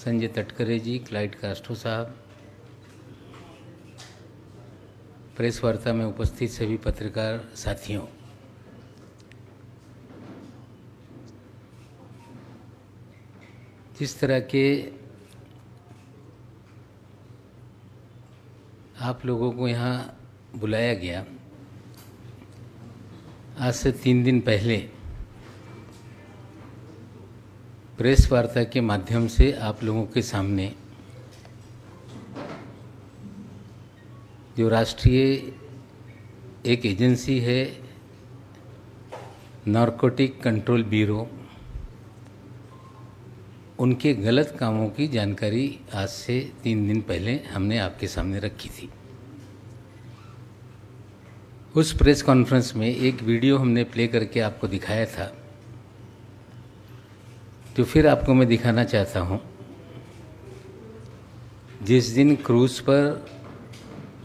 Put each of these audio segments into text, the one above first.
संजय तटकरे जी, Clyde Castro साहब, press वार्ता में उपस्थित सभी पत्रकार साथियों, जिस तरह के आप लोगों को यहाँ बुलाया गया, आज से 3 दिन पहले प्रेस वार्ता के माध्यम से आप लोगों के सामने जो राष्ट्रीय एक एजेंसी है नारकोटिक कंट्रोल ब्यूरो, उनके गलत कामों की जानकारी आज से 3 दिन पहले हमने आपके सामने रखी थी। उस प्रेस कॉन्फ्रेंस में एक वीडियो हमने प्ले करके आपको दिखाया था, जो फिर आपको मैं दिखाना चाहता हूं। जिस दिन क्रूज पर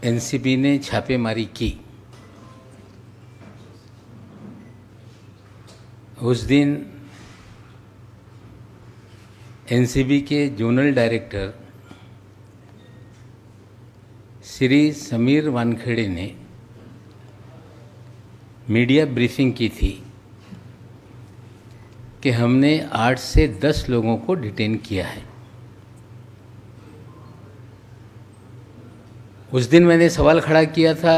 एनसीबी ने छापेमारी की, उस दिन एनसीबी के जोनल डायरेक्टर श्री समीर वानखेड़े ने मीडिया ब्रीफिंग की थी कि हमने 8 से 10 लोगों को डिटेन किया है। उस दिन मैंने सवाल खड़ा किया था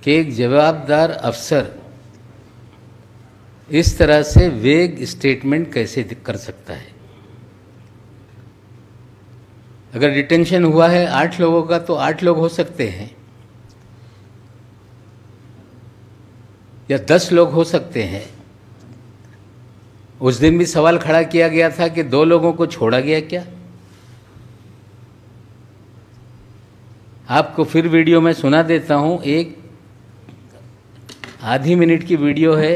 कि एक जवाबदार अफसर इस तरह से वेग स्टेटमेंट कैसे कर सकता है। अगर डिटेंशन हुआ है 8 लोगों का तो 8 लोग हो सकते हैं या 10 लोग हो सकते हैं। उस दिन भी सवाल खड़ा किया गया था कि 2 लोगों को छोड़ा गया क्या। आपको फिर वीडियो में सुना देता हूं, एक आधी मिनट की वीडियो है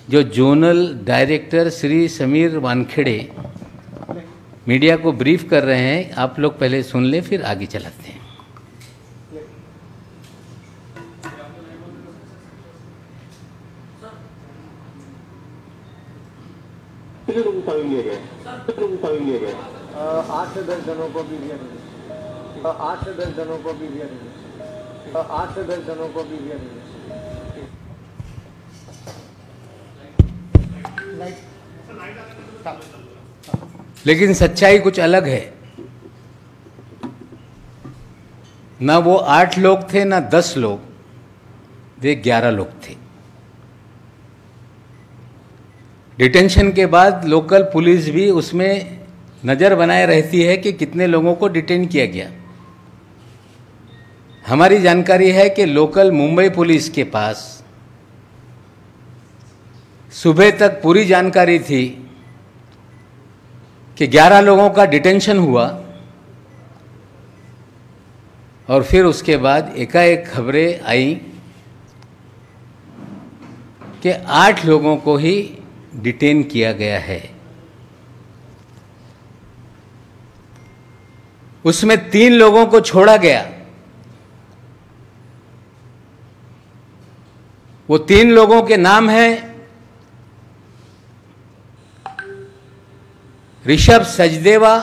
जो zonal director Shri Sameer Wankhede media को ब्रीफ कर रहे हैं। आप लोग पहले सुन लें, फिर आगे चलाते हैं। कितने लोग शामिल लिए गए? 8 से 10 जनों को भी लिया नहीं। 8 से 10 जनों को भी लिया नहीं। 8 से 10 जनों को भी लिया नहीं। लेकिन सच्चाई कुछ अलग है। ना वो 8 लोग थे, ना 10 लोग, वे 11 लोग थे। डिटेंशन के बाद लोकल पुलिस भी उसमें नज़र बनाए रहती है कि कितने लोगों को डिटेन किया गया। हमारी जानकारी है कि लोकल मुंबई पुलिस के पास सुबह तक पूरी जानकारी थी कि 11 लोगों का डिटेंशन हुआ, और फिर उसके बाद एकाएक खबरें आई कि 8 लोगों को ही डिटेन किया गया है। उसमें 3 लोगों को छोड़ा गया। वो 3 लोगों के नाम हैं ऋषभ सचदेवा,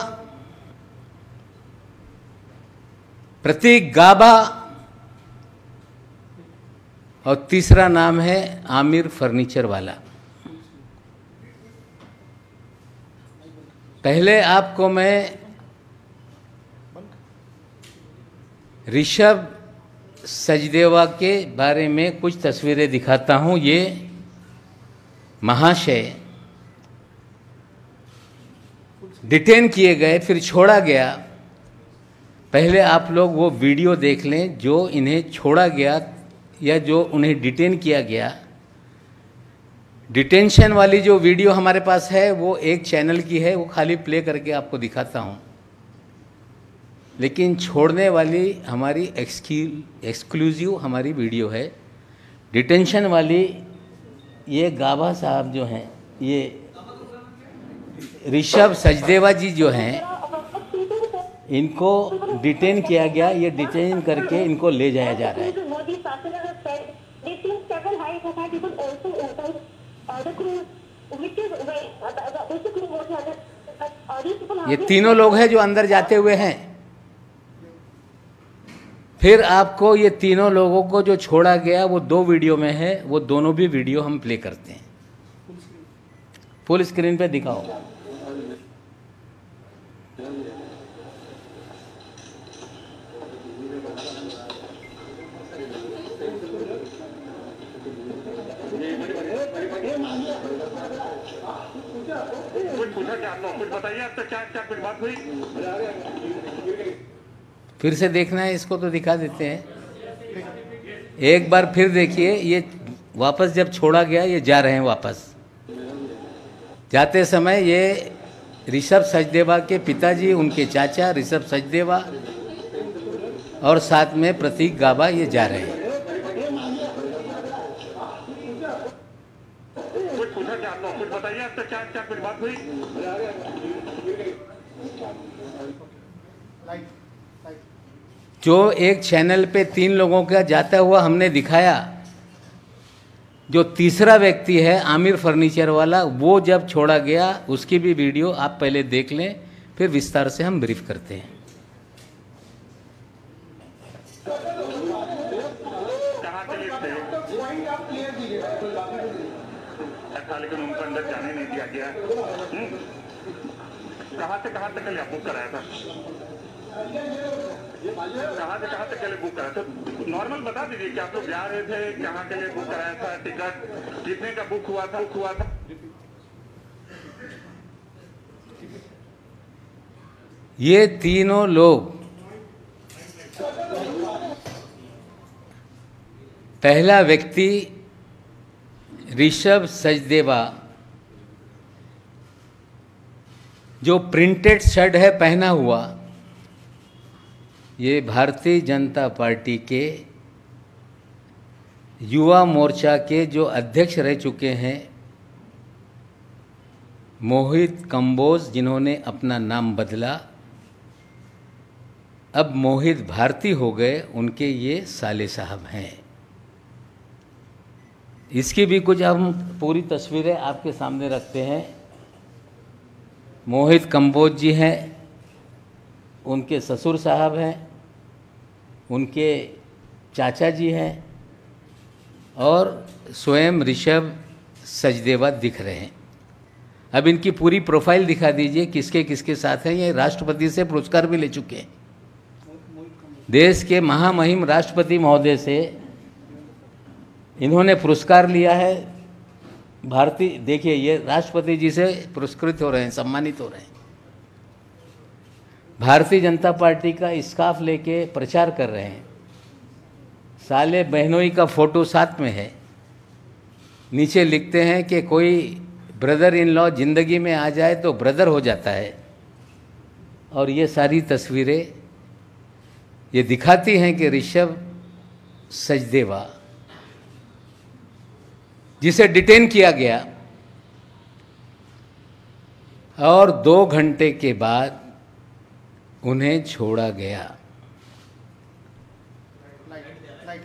प्रतीक गाभा और तीसरा नाम है आमिर फर्नीचर वाला। पहले आपको मैं ऋषभ सचदेवा के बारे में कुछ तस्वीरें दिखाता हूं। ये महाशय डिटेन किए गए, फिर छोड़ा गया। पहले आप लोग वो वीडियो देख लें जो इन्हें छोड़ा गया या जो उन्हें डिटेन किया गया। डिटेंशन वाली जो वीडियो हमारे पास है वो एक चैनल की है, वो खाली प्ले करके आपको दिखाता हूँ। लेकिन छोड़ने वाली हमारी एक्सक्लूसिव हमारी वीडियो है। डिटेंशन वाली ये गाभा साहब जो हैं, ये ऋषभ सचदेवा जी जो हैं, इनको डिटेन किया गया। ये डिटेन करके इनको ले जाया जा रहा है। ये तीनों लोग हैं जो अंदर जाते हुए हैं। फिर आपको ये तीनों लोगों को जो छोड़ा गया वो 2 वीडियो में है, वो दोनों भी वीडियो हम प्ले करते हैं। फुल स्क्रीन पे दिखाओ। कुछ पूछा क्या आपको? कुछ बताइए, अब तक क्या क्या कुछ बात हुई? फिर से देखना है इसको तो दिखा देते हैं। एक बार फिर देखिए, ये वापस जब छोड़ा गया, ये जा रहे हैं वापस। जाते समय ये ऋषभ सचदेवा के पिताजी, उनके चाचा ऋषभ सचदेवा और साथ में प्रतीक गाबा ये जा रहे हैं। कुछ पूछा क्या आपको? कुछ बताइए, अब तक क्या क्या कुछ बात हुई? जो एक चैनल पे 3 लोगों का जाता हुआ हमने दिखाया, जो तीसरा व्यक्ति है आमिर फर्नीचर वाला, वो जब छोड़ा गया उसकी भी वीडियो आप पहले देख लें, फिर विस्तार से हम ब्रीफ करते हैं। कहाँ के लिए थे? अच्छा, लेकिन उनको अंदर जाने नहीं दिया गया। कहाँ से कहाँ तक के लिए बुक कराया था? कहाँ से कहाँ तक के लिए बुक कराया था? नॉर्मल बता दीजिए कि आप लोग जा रहे थे, कहाँ के लिए बुक कराया था, टिकट कितने का बुक हुआ था? ये तीनों लोग, पहला व्यक्ति ऋषभ सचदेवा, जो प्रिंटेड शर्ट है पहना हुआ, ये भारतीय जनता पार्टी के युवा मोर्चा के जो अध्यक्ष रह चुके हैं मोहित कंबोज, जिन्होंने अपना नाम बदला, अब मोहित भारती हो गए, उनके ये साले साहब हैं। इसकी भी कुछ हम पूरी तस्वीरें आपके सामने रखते हैं। मोहित कंबोज जी हैं, उनके ससुर साहब हैं, उनके चाचा जी हैं और स्वयं ऋषभ सचदेवा दिख रहे हैं। अब इनकी पूरी प्रोफाइल दिखा दीजिए, किसके किसके साथ हैं। ये राष्ट्रपति से पुरस्कार भी ले चुके हैं। देश के महामहिम राष्ट्रपति महोदय से इन्होंने पुरस्कार लिया है। भारतीय, देखिए ये राष्ट्रपति जी से पुरस्कृत हो रहे हैं, सम्मानित हो रहे हैं। भारतीय जनता पार्टी का स्कार्फ लेके प्रचार कर रहे हैं। साले बहनोई का फोटो साथ में है। नीचे लिखते हैं कि कोई ब्रदर इन लॉ जिंदगी में आ जाए तो ब्रदर हो जाता है। और ये सारी तस्वीरें ये दिखाती हैं कि ऋषभ सचदेवा, जिसे डिटेन किया गया और 2 घंटे के बाद उन्हें छोड़ा गया।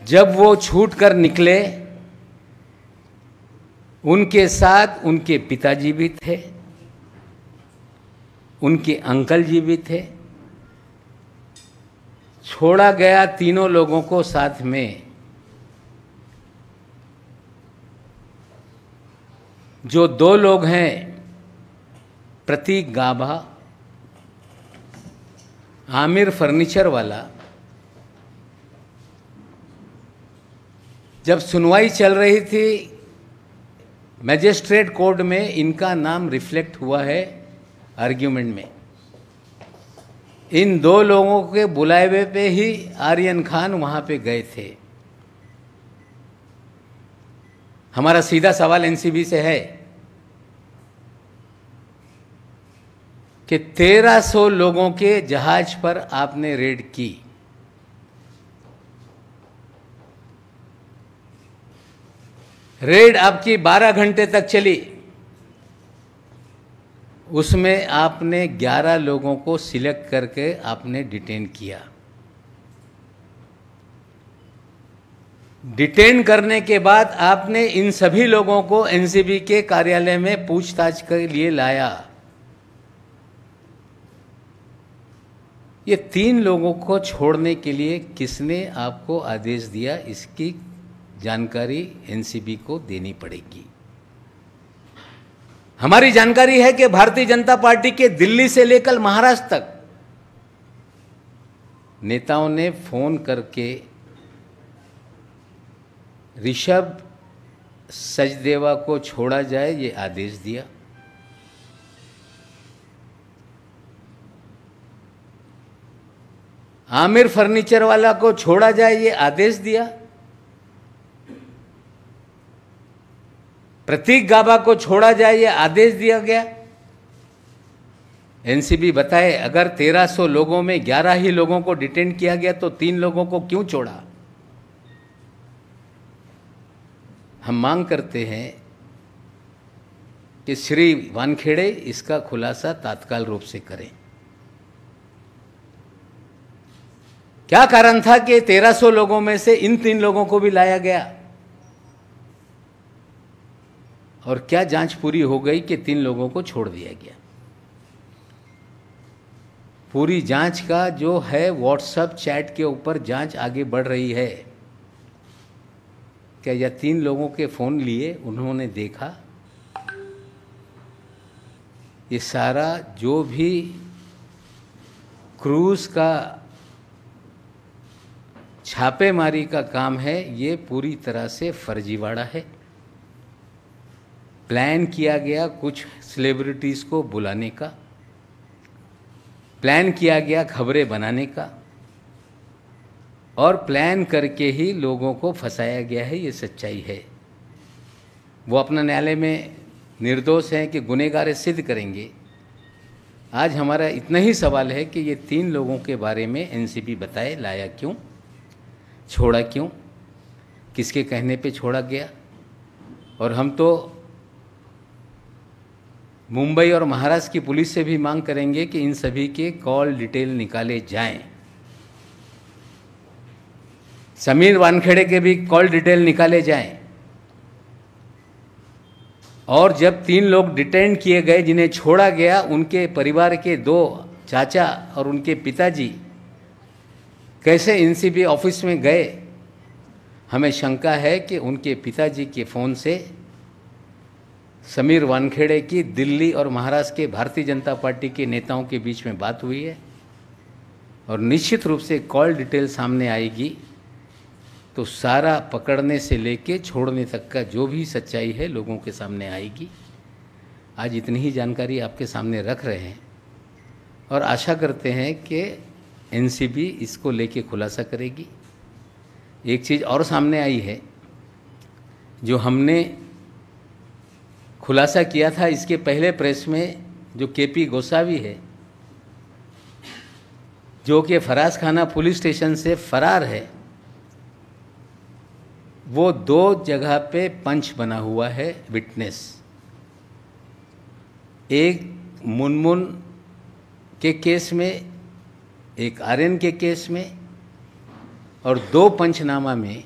जब वो छूट कर निकले, उनके साथ उनके पिताजी भी थे, उनके अंकल जी भी थे। छोड़ा गया तीनों लोगों को साथ में। जो 2 लोग हैं, प्रतीक गाबा, आमिर फर्नीचर वाला, जब सुनवाई चल रही थी मैजिस्ट्रेट कोर्ट में, इनका नाम रिफ्लेक्ट हुआ है आर्ग्यूमेंट में। इन 2 लोगों के बुलावे पे ही आर्यन खान वहां पे गए थे। हमारा सीधा सवाल एनसीबी से है कि 1300 लोगों के जहाज पर आपने रेड की। रेड आपकी 12 घंटे तक चली। उसमें आपने 11 लोगों को सिलेक्ट करके आपने डिटेन किया। डिटेन करने के बाद आपने इन सभी लोगों को एनसीबी के कार्यालय में पूछताछ के लिए लाया। ये 3 लोगों को छोड़ने के लिए किसने आपको आदेश दिया, इसकी जानकारी एनसीबी को देनी पड़ेगी। हमारी जानकारी है कि भारतीय जनता पार्टी के दिल्ली से लेकर महाराष्ट्र तक नेताओं ने फोन करके ऋषभ सचदेवा को छोड़ा जाए ये आदेश दिया। आमिर फर्नीचर वाला को छोड़ा जाए ये आदेश दिया। प्रतीक गाबा को छोड़ा जाए ये आदेश दिया गया। एनसीबी बताए अगर 1300 लोगों में 11 ही लोगों को डिटेन किया गया तो 3 लोगों को क्यों छोड़ा। हम मांग करते हैं कि श्री वानखेड़े इसका खुलासा तात्काल रूप से करें। क्या कारण था कि 1300 लोगों में से इन 3 लोगों को भी लाया गया, और क्या जांच पूरी हो गई कि 3 लोगों को छोड़ दिया गया। पूरी जांच का जो है व्हाट्सएप चैट के ऊपर जांच आगे बढ़ रही है। क्या यह 3 लोगों के फोन लिए उन्होंने देखा, ये सारा जो भी क्रूज का छापेमारी का काम है ये पूरी तरह से फर्जीवाड़ा है। प्लान किया गया कुछ सेलिब्रिटीज को बुलाने का, प्लान किया गया खबरें बनाने का, और प्लान करके ही लोगों को फंसाया गया है, ये सच्चाई है। वो अपना न्यायालय में निर्दोष हैं कि गुनहगार सिद्ध करेंगे। आज हमारा इतना ही सवाल है कि ये 3 लोगों के बारे में एनसीबी बताए लाया क्यों, छोड़ा क्यों, किसके कहने पे छोड़ा गया। और हम तो मुंबई और महाराष्ट्र की पुलिस से भी मांग करेंगे कि इन सभी के कॉल डिटेल निकाले जाएं। समीर वानखेड़े के भी कॉल डिटेल निकाले जाएं। और जब 3 लोग डिटेन किए गए जिन्हें छोड़ा गया, उनके परिवार के 2 चाचा और उनके पिताजी कैसे एनसीबी ऑफिस में गए, हमें शंका है कि उनके पिताजी के फ़ोन से समीर वानखेड़े की दिल्ली और महाराष्ट्र के भारतीय जनता पार्टी के नेताओं के बीच में बात हुई है, और निश्चित रूप से कॉल डिटेल सामने आएगी तो सारा पकड़ने से लेके छोड़ने तक का जो भी सच्चाई है लोगों के सामने आएगी। आज इतनी ही जानकारी आपके सामने रख रहे हैं और आशा करते हैं कि एनसीबी इसको लेके खुलासा करेगी। एक चीज़ और सामने आई है जो हमने खुलासा किया था इसके पहले प्रेस में, जो केपी गोसावी है जो कि फराज खाना पुलिस स्टेशन से फरार है, वो 2 जगह पे पंच बना हुआ है विटनेस। एक मुनमुन के केस में, एक आर्यन के केस में, और 2 पंचनामा में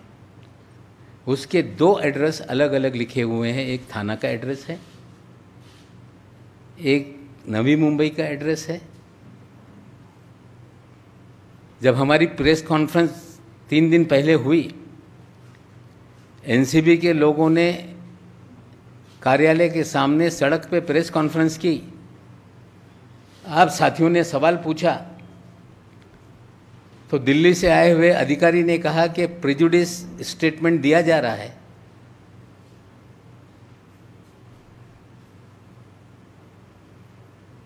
उसके 2 एड्रेस अलग अलग लिखे हुए हैं। एक थाना का एड्रेस है, एक नवी मुंबई का एड्रेस है। जब हमारी प्रेस कॉन्फ्रेंस 3 दिन पहले हुई, एनसीबी के लोगों ने कार्यालय के सामने सड़क पे प्रेस कॉन्फ्रेंस की। आप साथियों ने सवाल पूछा तो दिल्ली से आए हुए अधिकारी ने कहा कि प्रेजुडिस स्टेटमेंट दिया जा रहा है।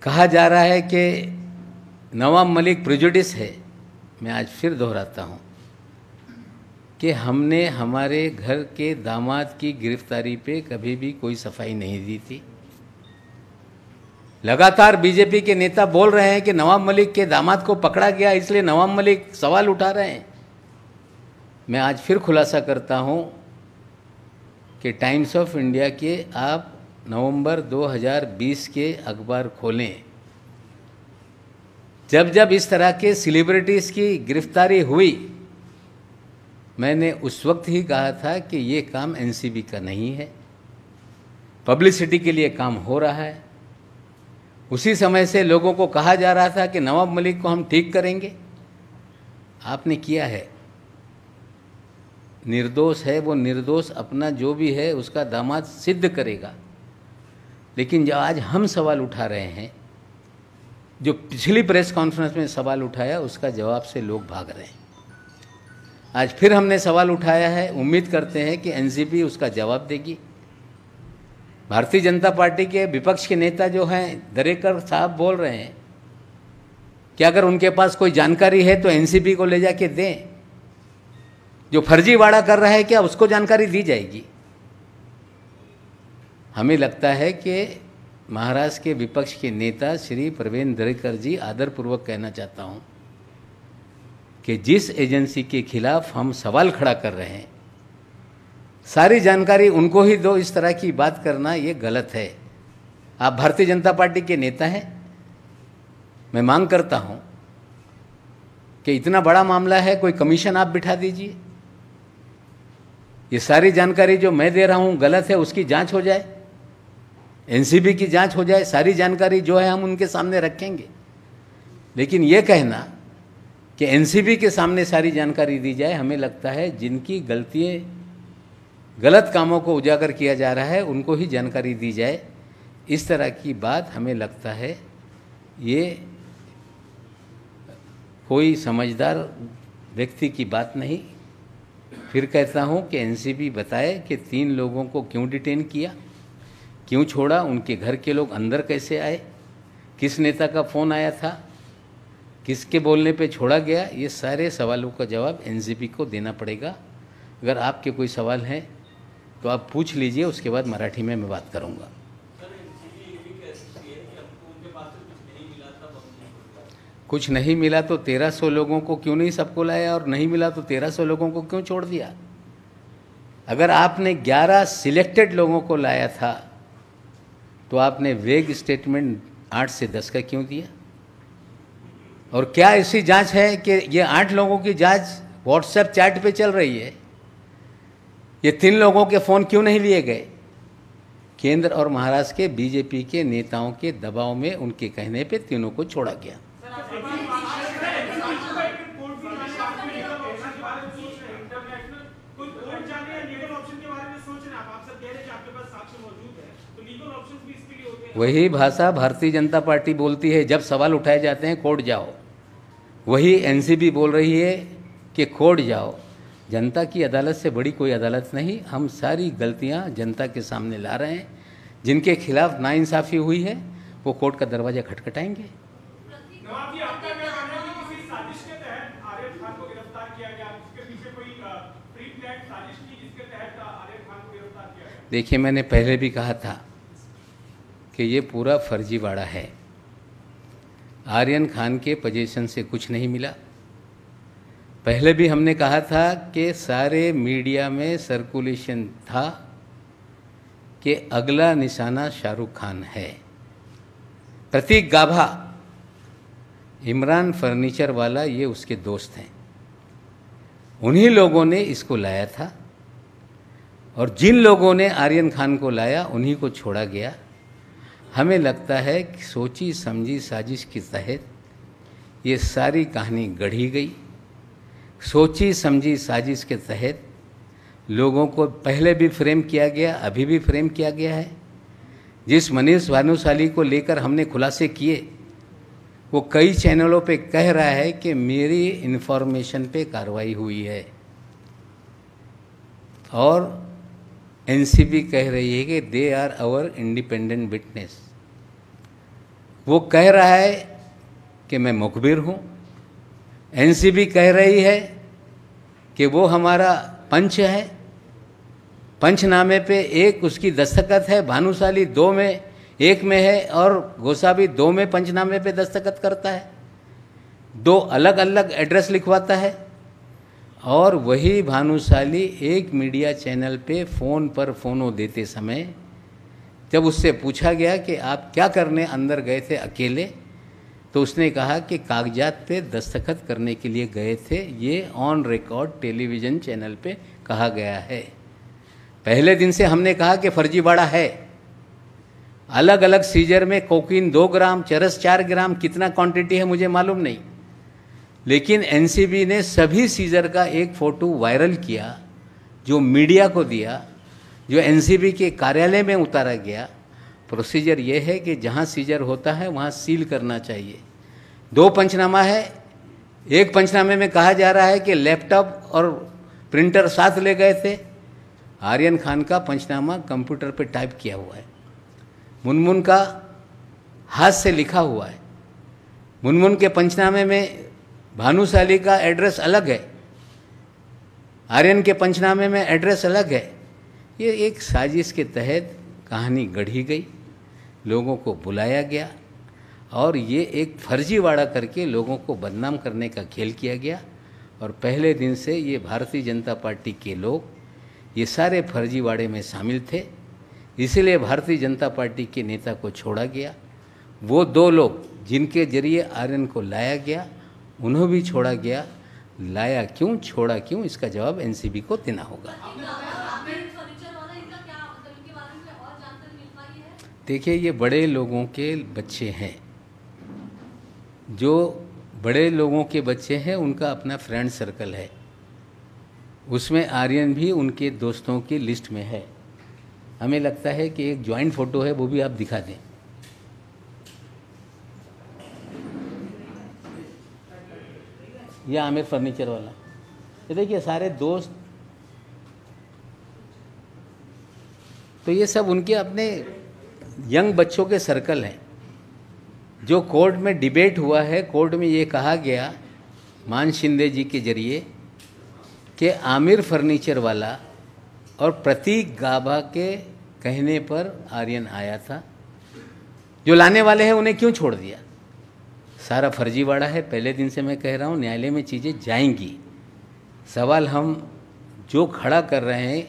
कहा जा रहा है कि नवाब मलिक प्रेजुडिस है। मैं आज फिर दोहराता हूं कि हमने हमारे घर के दामाद की गिरफ्तारी पे कभी भी कोई सफाई नहीं दी थी। लगातार बीजेपी के नेता बोल रहे हैं कि नवाब मलिक के दामाद को पकड़ा गया इसलिए नवाब मलिक सवाल उठा रहे हैं। मैं आज फिर खुलासा करता हूं कि टाइम्स ऑफ इंडिया के आप नवंबर 2020 के अखबार खोलें। जब जब इस तरह के सेलिब्रिटीज़ की गिरफ्तारी हुई मैंने उस वक्त ही कहा था कि ये काम एनसीबी का नहीं है, पब्लिसिटी के लिए काम हो रहा है। उसी समय से लोगों को कहा जा रहा था कि नवाब मलिक को हम ठीक करेंगे। आपने किया है, निर्दोष है वो, निर्दोष अपना जो भी है उसका दामाद सिद्ध करेगा। लेकिन जब आज हम सवाल उठा रहे हैं, जो पिछली प्रेस कॉन्फ्रेंस में सवाल उठाया उसका जवाब से लोग भाग रहे हैं। आज फिर हमने सवाल उठाया है, उम्मीद करते हैं कि एनसीबी उसका जवाब देगी। भारतीय जनता पार्टी के विपक्ष के नेता जो हैं दरेकर साहब बोल रहे हैं कि अगर उनके पास कोई जानकारी है तो एनसीबी को ले जाके दें। जो फर्जीवाड़ा कर रहा है क्या उसको जानकारी दी जाएगी? हमें लगता है कि महाराष्ट्र के विपक्ष के नेता श्री प्रवीण दरेकर जी, आदरपूर्वक कहना चाहता हूं कि जिस एजेंसी के खिलाफ हम सवाल खड़ा कर रहे हैं सारी जानकारी उनको ही दो, इस तरह की बात करना ये गलत है। आप भारतीय जनता पार्टी के नेता हैं, मैं मांग करता हूं कि इतना बड़ा मामला है, कोई कमीशन आप बिठा दीजिए, ये सारी जानकारी जो मैं दे रहा हूं गलत है उसकी जांच हो जाए, एनसीबी की जांच हो जाए, सारी जानकारी जो है हम उनके सामने रखेंगे। लेकिन ये कहना कि एनसीबी के सामने सारी जानकारी दी जाए, हमें लगता है जिनकी गलतियां, गलत कामों को उजागर किया जा रहा है उनको ही जानकारी दी जाए, इस तरह की बात हमें लगता है ये कोई समझदार व्यक्ति की बात नहीं। फिर कहता हूं कि एनसीबी बताए कि 3 लोगों को क्यों डिटेन किया, क्यों छोड़ा, उनके घर के लोग अंदर कैसे आए, किस नेता का फ़ोन आया था, किसके बोलने पे छोड़ा गया, ये सारे सवालों का जवाब एनसीबी को देना पड़ेगा। अगर आपके कोई सवाल हैं तो आप पूछ लीजिए, उसके बाद मराठी में मैं बात करूंगा। कुछ नहीं मिला तो 1300 लोगों को क्यों नहीं सबको लाया, और नहीं मिला तो 1300 लोगों को क्यों छोड़ दिया? अगर आपने 11 सिलेक्टेड लोगों को लाया था तो आपने वेग स्टेटमेंट 8 से 10 का क्यों दिया? और क्या ऐसी जांच है कि ये 8 लोगों की जांच व्हाट्सएप चैट पे चल रही है? ये 3 लोगों के फ़ोन क्यों नहीं लिए गए? केंद्र और महाराष्ट्र के बीजेपी के नेताओं के दबाव में, उनके कहने पे तीनों को छोड़ा गया। वही भाषा भारतीय जनता पार्टी बोलती है, जब सवाल उठाए जाते हैं कोर्ट जाओ। वही एनसीबी बोल रही है कि कोर्ट जाओ। जनता की अदालत से बड़ी कोई अदालत नहीं। हम सारी गलतियां जनता के सामने ला रहे हैं। जिनके खिलाफ नाइंसाफ़ी हुई है वो कोर्ट का दरवाज़ा खटखटाएंगे। देखिए, मैंने पहले भी कहा था कि ये पूरा फर्जीवाड़ा है। आर्यन खान के पोजीशन से कुछ नहीं मिला। पहले भी हमने कहा था कि सारे मीडिया में सर्कुलेशन था कि अगला निशाना शाहरुख खान है। प्रतीक गाभा, इमरान फर्नीचर वाला, ये उसके दोस्त हैं। उन्हीं लोगों ने इसको लाया था और जिन लोगों ने आर्यन खान को लाया उन्हीं को छोड़ा गया। हमें लगता है कि सोची समझी साजिश के तहत ये सारी कहानी गढ़ी गई। सोची समझी साजिश के तहत लोगों को पहले भी फ्रेम किया गया, अभी भी फ्रेम किया गया है। जिस मनीष भानुशाली को लेकर हमने खुलासे किए, वो कई चैनलों पे कह रहा है कि मेरी इन्फॉर्मेशन पे कार्रवाई हुई है, और एनसीबी कह रही है कि they are our independent witness. वो कह रहा है कि मैं मुखबिर हूँ। एनसीबी कह रही है कि वो हमारा पंच है। पंचनामे पे एक उसकी दस्तखत है, भानुशाली 2 में 1 में है और गोसावी 2 में पंचनामे पे दस्तखत करता है। 2 अलग अलग एड्रेस लिखवाता है। और वही भानुशाली एक मीडिया चैनल पे फ़ोन पर फ़ोनों देते समय जब उससे पूछा गया कि आप क्या करने अंदर गए थे अकेले, तो उसने कहा कि कागजात पे दस्तखत करने के लिए गए थे, ये ऑन रिकॉर्ड टेलीविज़न चैनल पे कहा गया है। पहले दिन से हमने कहा कि फर्जीवाड़ा है। अलग अलग सीजर में कोकीन 2 ग्राम, चरस 4 ग्राम, कितना क्वांटिटी है मुझे मालूम नहीं, लेकिन एनसीबी ने सभी सीजर का एक फ़ोटो वायरल किया, जो मीडिया को दिया, जो एनसीबी के कार्यालय में उतारा गया। प्रोसीजर ये है कि जहाँ सीजर होता है वहाँ सील करना चाहिए। 2 पंचनामा है। एक पंचनामे में कहा जा रहा है कि लैपटॉप और प्रिंटर साथ ले गए थे। आर्यन खान का पंचनामा कंप्यूटर पे टाइप किया हुआ है, मुनमुन का हाथ से लिखा हुआ है। मुनमुन के पंचनामे में भानुशाली का एड्रेस अलग है, आर्यन के पंचनामे में एड्रेस अलग है। ये एक साजिश के तहत कहानी गढ़ी गई, लोगों को बुलाया गया और ये एक फर्जीवाड़ा करके लोगों को बदनाम करने का खेल किया गया। और पहले दिन से ये भारतीय जनता पार्टी के लोग ये सारे फर्जीवाड़े में शामिल थे, इसलिए भारतीय जनता पार्टी के नेता को छोड़ा गया। वो 2 लोग जिनके जरिए आर्यन को लाया गया, उन्हें भी छोड़ा गया। लाया क्यों, छोड़ा क्यों, इसका जवाब एनसीबी को देना होगा। देखिए, ये बड़े लोगों के बच्चे हैं, जो बड़े लोगों के बच्चे हैं उनका अपना फ्रेंड सर्कल है, उसमें आर्यन भी उनके दोस्तों की लिस्ट में है। हमें लगता है कि एक ज्वाइंट फ़ोटो है, वो भी आप दिखा दें। यह आमिर फर्नीचर वाला, ये देखिए सारे दोस्त, तो ये सब उनके अपने यंग बच्चों के सर्कल हैं। जो कोर्ट में डिबेट हुआ है, कोर्ट में ये कहा गया मान शिंदे जी के जरिए कि आमिर फर्नीचर वाला और प्रतीक गाभा के कहने पर आर्यन आया था, जो लाने वाले हैं उन्हें क्यों छोड़ दिया। सारा फर्जीवाड़ा है। पहले दिन से मैं कह रहा हूँ, न्यायालय में चीज़ें जाएंगी। सवाल हम जो खड़ा कर रहे हैं,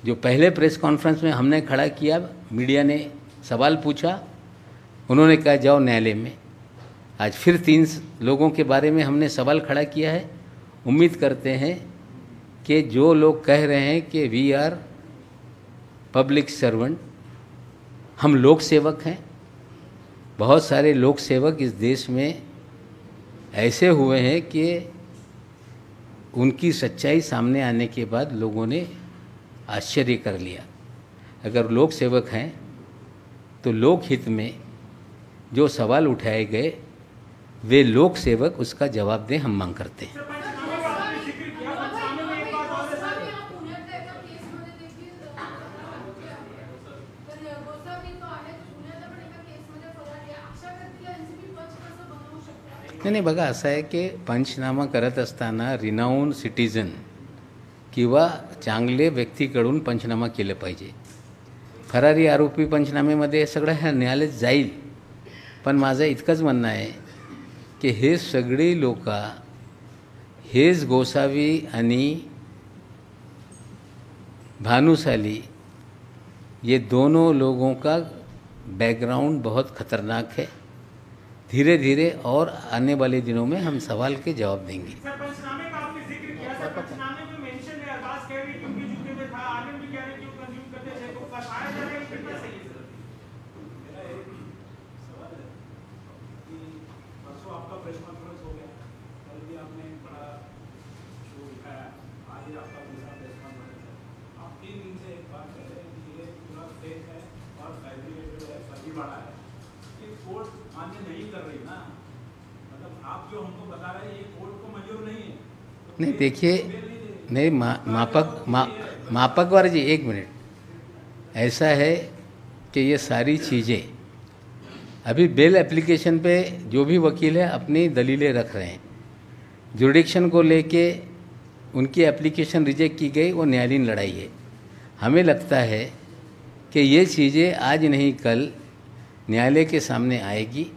जो पहले प्रेस कॉन्फ्रेंस में हमने खड़ा किया, मीडिया ने सवाल पूछा, उन्होंने कहा जाओ न्यायालय में। आज फिर 3 लोगों के बारे में हमने सवाल खड़ा किया है। उम्मीद करते हैं कि जो लोग कह रहे हैं कि वी आर पब्लिक सर्वेंट, हम लोक सेवक हैं, बहुत सारे लोक सेवक इस देश में ऐसे हुए हैं कि उनकी सच्चाई सामने आने के बाद लोगों ने आश्चर्य कर लिया। अगर लोक सेवक हैं तो लोक हित में जो सवाल उठाए गए, वे लोक सेवक उसका जवाब दें, हम मांग करते हैं। नाही बघा, असं आहे की पंचनामा करत असताना रिनाऊन सिटीजन किंवा चांगले व्यक्तीकडून पंचनामा केलं पाहिजे। फरारी आरोपी पंचनामेमध्ये सगळं ह्या न्यायालयात जाईल, पण माझं इतकंच म्हणणं आहे की हे सगळे लोक, हेच गोसावी आणि भानुशाली, ये दोनों लोगों का बैकग्राउंड बहुत खतरनाक है। धीरे धीरे और आने वाले दिनों में हम सवाल के जवाब देंगे। सर, पंचनामे का आपने जिक्र किया, सर पंचनामे में मेंशन है अरबाज कह रहे हैं क्योंकि झुके में था, आर्यन भी कह रहे हैं क्यों कंज्यूम करते थे, तो बताया जा रहा है कि कितना सही है। सर मेरा एक सवाल है कि परसों आपका प्रेस कॉन्फ्रेंस हो गया, कल भी आपने बड़ा शो दिखाया, आज आपका दूसरा प्रेस कॉन्फ्रेंस है। आप 3 दिन से एक बात कह रहे हैं कि ये पूरा फेक है और फैब्रिकेटेड है, फर्जीवाड़ा है। ये कोर्ट मान्य नहीं कर रही ना, मतलब आप जो हमको बता रहे हैं ये कोर्ट को मंजूर नहीं है। नहीं देखिए, नहीं मापकवार जी, 1 मिनट। ऐसा है कि ये सारी चीज़ें अभी बेल एप्लीकेशन पे जो भी वकील है अपनी दलीलें रख रहे हैं। जुरिडिक्शन को लेके उनकी एप्लीकेशन रिजेक्ट की गई, वो न्यायालयीन लड़ाई है। हमें लगता है कि ये चीज़ें आज नहीं कल न्यायालय के सामने आएगी,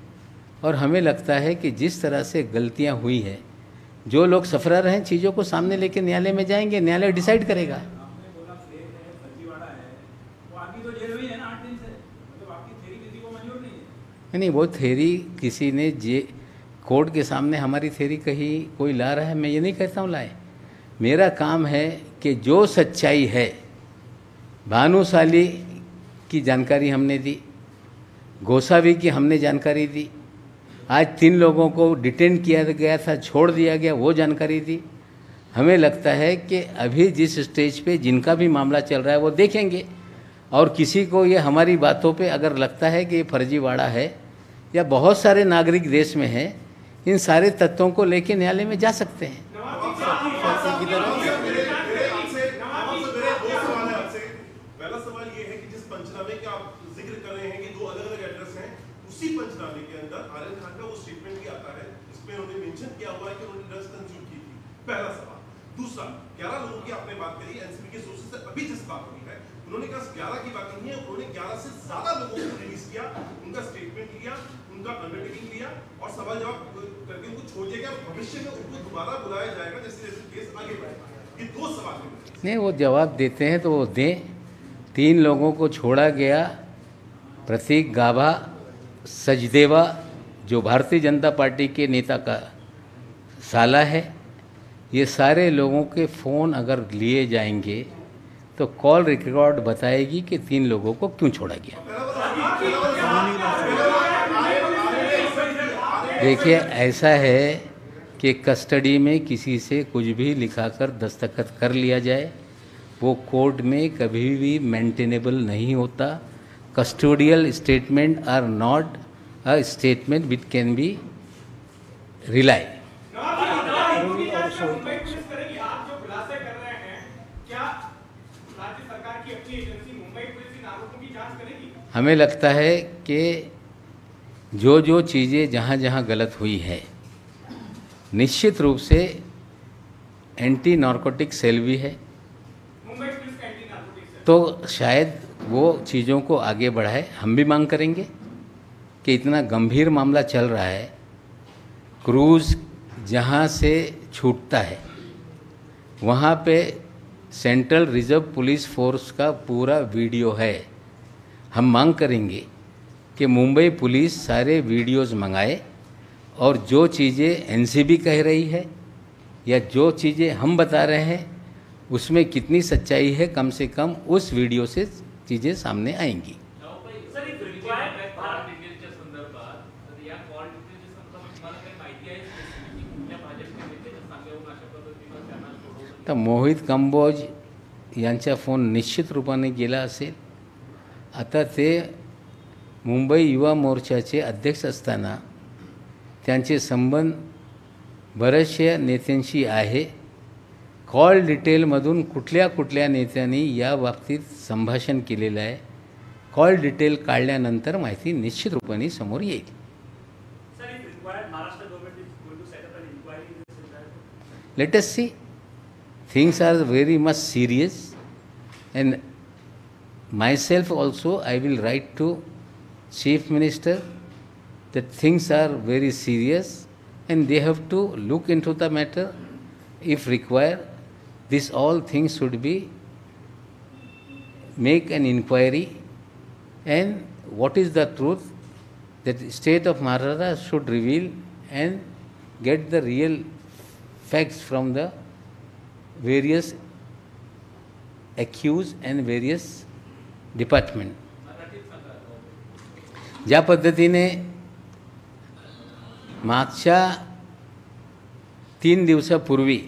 और हमें लगता है कि जिस तरह से गलतियां हुई है, जो लोग सफरा रहे हैं, चीज़ों को सामने लेके न्यायालय में जाएंगे, न्यायालय डिसाइड करेगा। आपने बोला फेक है, फर्जीवाड़ा है, वो आदमी तो जेल में है ना 8 दिन से, मतलब आपकी थ्योरी किसी को मंजूर नहीं है। नहीं, वो थ्योरी किसी ने कोर्ट के सामने हमारी थ्योरी कहीं कोई ला रहा है, मैं ये नहीं कहता हूँ लाए। मेरा काम है कि जो सच्चाई है, भानुशाली की जानकारी हमने दी, गोसावी की हमने जानकारी दी, आज 3 लोगों को डिटेन किया गया था, छोड़ दिया गया, वो जानकारी दी। हमें लगता है कि अभी जिस स्टेज पे जिनका भी मामला चल रहा है वो देखेंगे, और किसी को ये हमारी बातों पे अगर लगता है कि ये फर्जीवाड़ा है या बहुत सारे नागरिक देश में हैं, इन सारे तथ्यों को लेके न्यायालय में जा सकते हैं। पहला सवाल ये है कि जिस पंचनामे का आप जिक्र कर रहे हैं कि 2 अलग-अलग एड्रेस हैं, उसी पंचनामे के अंदर आर्यन खान का वो स्टेटमेंट भी आता है, इसमें उन्होंने मेंशन किया हुआ है कि उन्होंने ड्रग्स कंज्यूम की थी। पहला सवाल। दूसरा, 11 लोगों की आपने बात करी, एनसीबी के सोर्सेस से अभी जिस बात हुई है, उन्होंने कहा 11 की बात नहीं है, उन्होंने 11 से ज्यादा लोगों को रिलीज किया, उनका स्टेटमेंट लिया, उनका अंडरटेकिंग लिया और सवाल जवाब करके उनको छोड़ दिया गया। भविष्य में उनको दोबारा बुलाया जाएगा जैसे जैसे केस आगे बढ़ेगा। ये 2 सवाल हैं। नहीं, वो जवाब देते हैं तो वो दें। 3 लोगों को छोड़ा गया, प्रतीक गाभा, सचदेवा जो भारतीय जनता पार्टी के नेता का साला है, ये सारे लोगों के फ़ोन अगर लिए जाएंगे तो कॉल रिकॉर्ड बताएगी कि 3 लोगों को क्यों छोड़ा गया। देखिए, ऐसा है कि कस्टडी में किसी से कुछ भी लिखाकर दस्तखत कर लिया जाए, वो कोर्ट में कभी भी मेंटेनेबल नहीं होता। Custodial statement are not a statement which can be rely. हमें लगता है कि जो जो चीज़ें जहाँ जहाँ गलत हुई है, निश्चित रूप से एंटी नार्कोटिक सेल भी है, तो शायद वो चीज़ों को आगे बढ़ाए। हम भी मांग करेंगे कि इतना गंभीर मामला चल रहा है, क्रूज़ जहाँ से छूटता है वहाँ पे सेंट्रल रिजर्व पुलिस फोर्स का पूरा वीडियो है। हम मांग करेंगे कि मुंबई पुलिस सारे वीडियोज़ मंगाए और जो चीज़ें एनसीबी कह रही है या जो चीज़ें हम बता रहे हैं उसमें कितनी सच्चाई है, कम से कम उस वीडियो से चीज़ें सामने आएंगी। तर मोहित कंबोज यांचा फोन निश्चित रूपाने गेला असेल। आता ते मुंबई युवा मोर्चाचे अध्यक्ष असताना त्यांचे संबंध बऱ्याचशा नेत्यांशी आहे। कॉल डिटेलमधून कुठल्या कुठल्या नेत्यांनी या बाबतीत संभाषण केलेलं आहे, कॉल डिटेल काढल्यानंतर माहिती निश्चित रूपाने समोर येईल। Let us see. Things are very much serious, and myself also I will write to Chief Minister that things are very serious and they have to look into the matter. If required, this all things should be make an inquiry, and what is the truth that the state of Maharashtra should reveal and get the real facts from the various accused and various department. ज्या पद्धतीने मागच्या 3 दिवसापूर्वी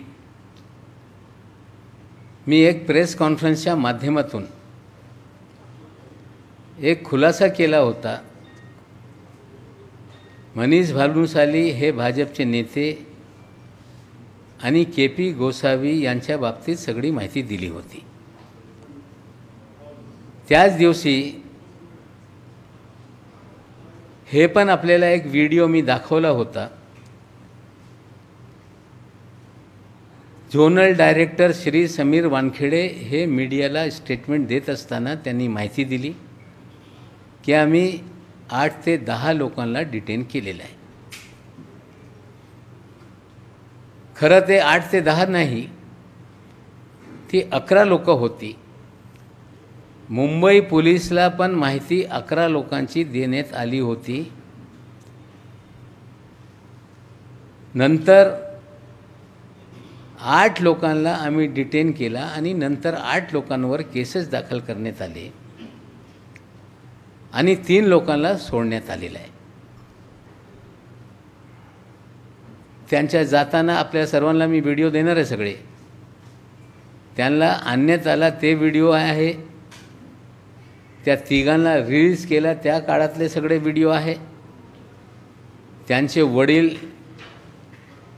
मी एक press कॉन्फरन्सच्या माध्यमातून एक खुलासा केला होता। मनीष भानुशाली हे भाजपचे नेते आणि केपी गोसावी यांच्या बाबतीत सगळी माहिती दिली होती। त्याच दिवशी हे पण आपल्याला एक व्हिडिओ मी दाखवला होता। झोनल डायरेक्टर श्री समीर वानखेडे हे मीडियाला स्टेटमेंट देत असताना त्यांनी माहिती दिली की आम्ही 8 ते 10 लोकांना डिटेन केलेलं आहे। खरं ते 8 ते 10 नाही, ती 11 लोक होती। मुंबई पोलिसला पण माहिती 11 लोकांची देण्यात आली होती नंतर 8 लोकांना आम्ही डिटेन केला आणि नंतर 8 लोकांवर केसेस दाखल करण्यात आले आणि 3 लोकांना सोडण्यात आलेलं आहे. त्यांच्या जाताना आपल्या सर्वांना मी व्हिडिओ देणार आहे. सगळे त्यांना आणण्यात आला ते व्हिडिओ आहे. त्या तिघांना रिलीज केला त्या काळातले सगळे व्हिडिओ आहे. त्यांचे वडील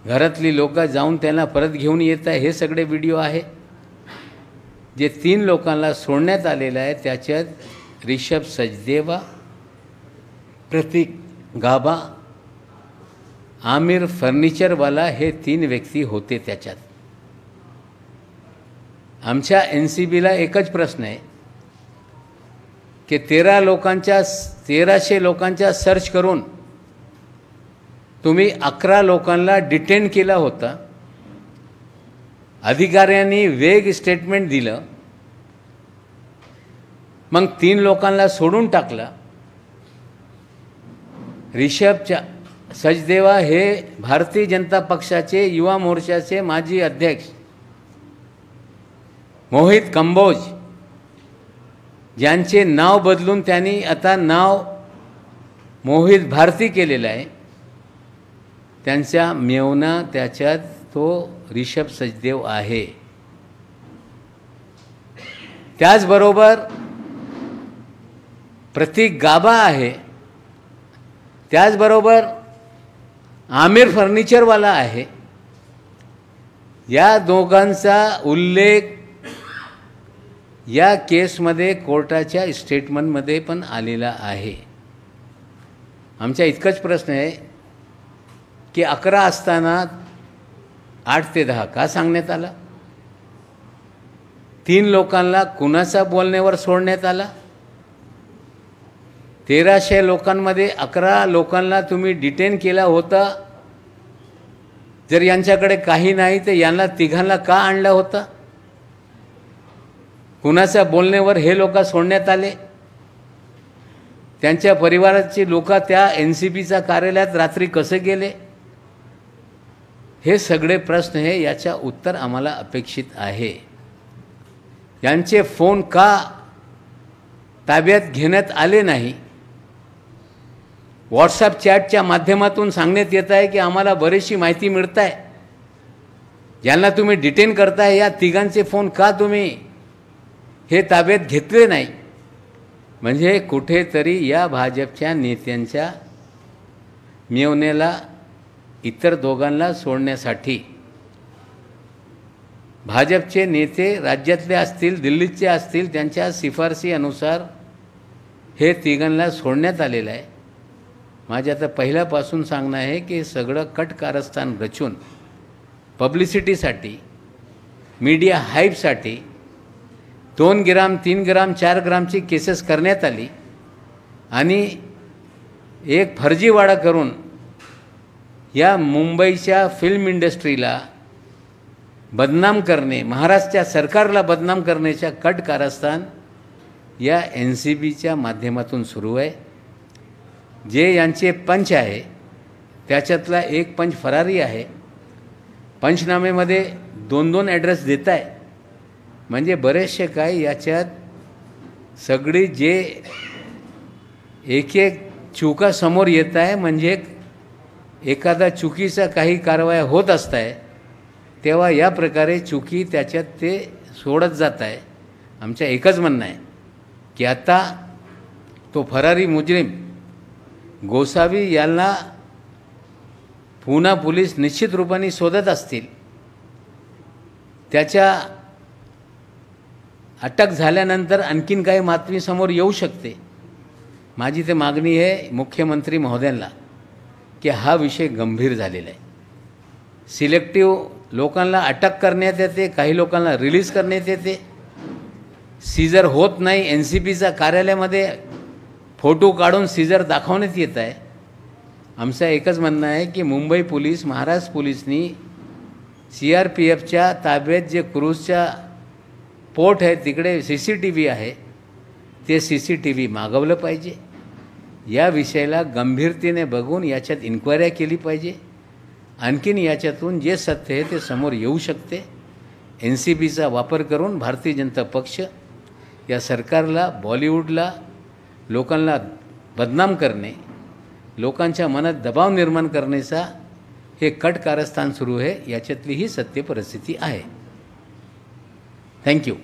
घरातली लोक जाऊन त्यांना परत घेऊन येत आहे हे सगळे व्हिडिओ आहे. जे 3 लोकांना सोडण्यात आलेलं आहे त्याच्यात ऋषभ सचदेवा, प्रतीक गाभा, आमिर फर्निचरवाला हे 3 व्यक्ती होते. त्याच्यात आमच्या NCBला एकच प्रश्न आहे की 1300 लोकांचा सर्च करून तुम्ही 11 लोकांना डिटेन केला होता. अधिकाऱ्यांनी वेग स्टेटमेंट दिलं, मग 3 लोकांना सोडून टाकला. ऋषभ सचदेवा हे भारतीय जनता पक्षाचे युवा मोर्चाचे माजी अध्यक्ष मोहित कंबोज, ज्यांचे नाव बदलून त्यांनी आता नाव मोहित भारती केलेलं आहे, त्यांचा मेवना त्याच्यात तो ऋषभ सचदेव आहे. त्याचबरोबर प्रतीक गाभा आहे. त्याचबरोबर आमिर फर्निचरवाला आहे. या दोघांचा उल्लेख या केसमध्ये कोर्टाच्या स्टेटमेंटमध्ये पण आलेला आहे. आमचा इतकाच प्रश्न आहे की 11 असताना 8 ते 10 का सांगण्यात आला? 3 लोकांना कुणाच्या बोलण्यावर सोडण्यात आला? 1300 लोकांमध्ये 11 लोकांना तुम्ही डिटेन केला होता. जर यांच्याकडे काही नाही तर यांना तिघांना का आणला होता? कुणाच्या बोलण्यावर हे लोक सोडण्यात आले? त्यांच्या परिवाराची लोक त्या NCBच्या कार्यालयात रात्री कसे गेले? हे सगळे प्रश्न हे याचा उत्तर आम्हाला अपेक्षित आहे. यांचे फोन का ताब्यात घेण्यात आले नाही? व्हॉट्सअप चॅटच्या माध्यमातून सांगण्यात येत आहे की आम्हाला बरीचशी माहिती मिळत आहे. ज्यांना तुम्ही डिटेन करताय या तिघांचे फोन का तुम्ही हे ताब्यात घेतले नाही? म्हणजे कुठेतरी या भाजपच्या नेत्यांच्या मेवण्याला इतर दोघांना सोडण्यासाठी भाजपचे नेते राज्यातले असतील दिल्लीचे असतील त्यांच्या शिफारशी अनुसार हे तिघांना सोडण्यात आलेलं आहे. माझे आता पहिल्यापासून सांगणं आहे की सगळं कट कारस्थान रचून पब्लिसिटीसाठी, मीडिया हाईपसाठी 2 ग्राम 3 ग्राम 4 ग्रामची केसेस करण्यात आली आणि एक फर्जीवाडा करून या मुंबईच्या फिल्म इंडस्ट्रीला बदनाम करणे, महाराष्ट्राच्या सरकारला बदनाम करण्याच्या कट कारस्थान या NCBच्या माध्यमातून सुरू आहे. जे यांचे पंच आहे त्याच्यातला एक पंच फरारी आहे. पंचनामेमध्ये 2-2 ॲड्रेस देत आहे. म्हणजे बरेचसे काय याच्यात सगळी जे एक चुका समोर येत आहे. म्हणजे एखादा चुकीचा काही कारवाया होत असत आहे तेव्हा या प्रकारे चुकी त्याच्यात ते सोडत जात आहे. आमचं एकच म्हणणं आहे की आता तो फरारी मुजरिम गोसावी यांना पुन्हा पोलीस निश्चित रूपाने शोधत असतील. त्याच्या अटक झाल्यानंतर आणखीन काही बातमी समोर येऊ शकते. माझी ते मागणी आहे मुख्यमंत्री महोदयांना की हा विषय गंभीर झालेला आहे. सिलेक्टिव्ह लोकांना अटक करण्यात येते, काही लोकांना रिलीज करण्यात येते. सीजर होत नाही. NCBच्या कार्यालयामध्ये फोटो काढून सीजर दाखवण्यात येत आहे. आमचं एकच म्हणणं आहे की मुंबई पोलीस, महाराष्ट्र पोलिसनी CRPFच्या ताब्यात जे क्रूजच्या पोर्ट आहे तिकडे CCTV आहे ते CCTV मागवलं पाहिजे. या विषयाला गंभीरतेने बघून याच्यात इन्क्वायरी केली पाहिजे आणखीन याच्यातून जे सत्य आहे ते समोर येऊ शकते. NCBचा वापर करून भारतीय जनता पक्ष या सरकारला, बॉलिवूडला, लोकांना बदनाम करणे, लोकांच्या मनात दबाव निर्माण करण्याचा हे कट कारस्थान सुरू आहे. याच्यातली ही सत्य परिस्थिती आहे. थँक्यू.